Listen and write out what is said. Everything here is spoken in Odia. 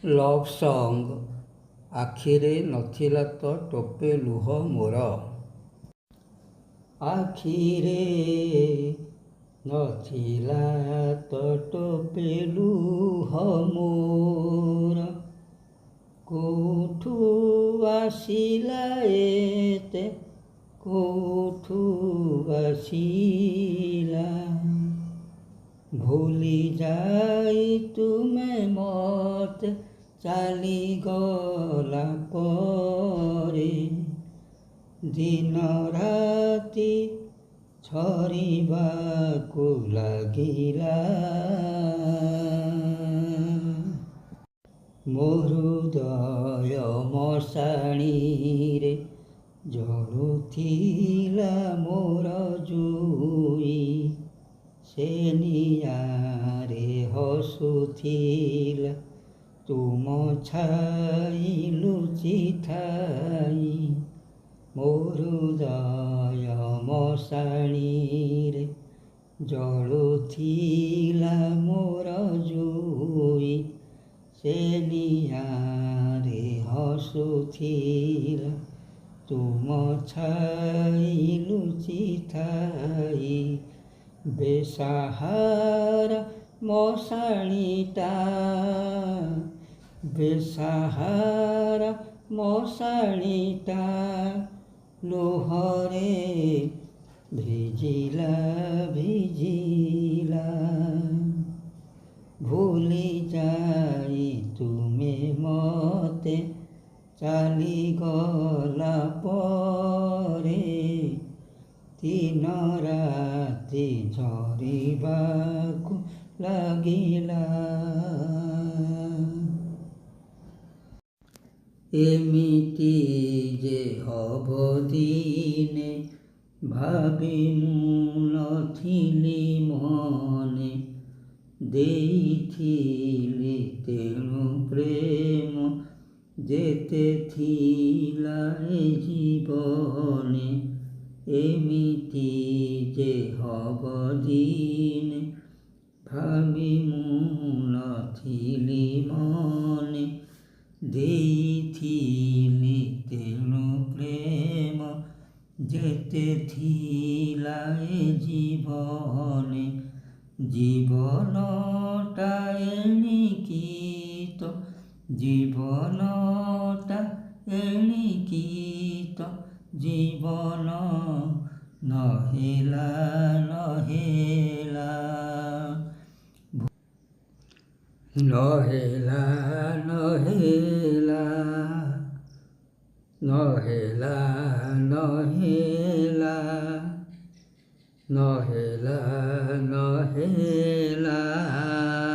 ଲଭ୍ ସଙ୍ଗ। ଆଖିରେ ନଥିଲା ତ ଟୋପେ ଲୁହ ମୋର, ଆଖିରେ ନଥିଲା ତ ଟୋପେ ଲୁହ ମୋର। କୋଉଠୁ ଆସିଲା ଏତେ, କୋଉଠୁ ଆସିଲା? ଭୁଲି ଯାଇ ତୁମେ ମତେ ଚାଲିଗଲା ପରେ। ଦିନ ରାତି ଝରିବାକୁ ଲାଗିଲା, ମୋ ହୃଦୟ ମଶାଣିରେ ଜଳୁଥିଲା ମୋର ଜୁଇ। ସେ ନିଆଁରେ ହସୁଥିଲା ତୁମ ଛାଇ ଲୁଚିଥାଇ। ମୋ ହୃଦୟ ମଶାଣିରେ ଜଳୁଥିଲା ମୋର ଜୁଇ। ସେ ନିଆଁରେ ହସୁଥିଲା ତୁମ ଛାଇ ଲୁଚିଥାଇ। ବେସାହାରା ମଶାଣିଟା, ବେସାହାରା ମଶାଣିଟା ଲୁହରେ ଭିଜିଲା ଭିଜିଲା। ଭୁଲି ଯାଇ ତୁମେ ମତେ ଚାଲିଗଲା ପରେ। ଦିନ ରାତି ଝରିବାକୁ ଲାଗିଲା, ଏମିତି ଯେ ହବ ଦିନେ ଭାବି ମୁଁ ନଥିଲି ମନେ। ଦେଇଥିଲି ତେଣୁ ପ୍ରେମ ଯେତେ ଥିଲା ଏ ଜୀବନେ। ଏମିତି ଯେ ହବ ଦିନେ ଭାବି ମୁଁ ନଥିଲି ମନେ। ଦେଇଥିଲି ତେଣୁ ପ୍ରେମ ଯେତେ ଥିଲା ଏ ଜୀବନେ। ଜୀବନଟା ଏଣିକି ତ, ଜୀବନଟା ଏଣିକି ତ ଜୀବନ ନହେଲା ନହେଲା। ନହେଲା ନହେଲା, ନହେଲା ନହେଲା, ନହେଲା ନହେଲା।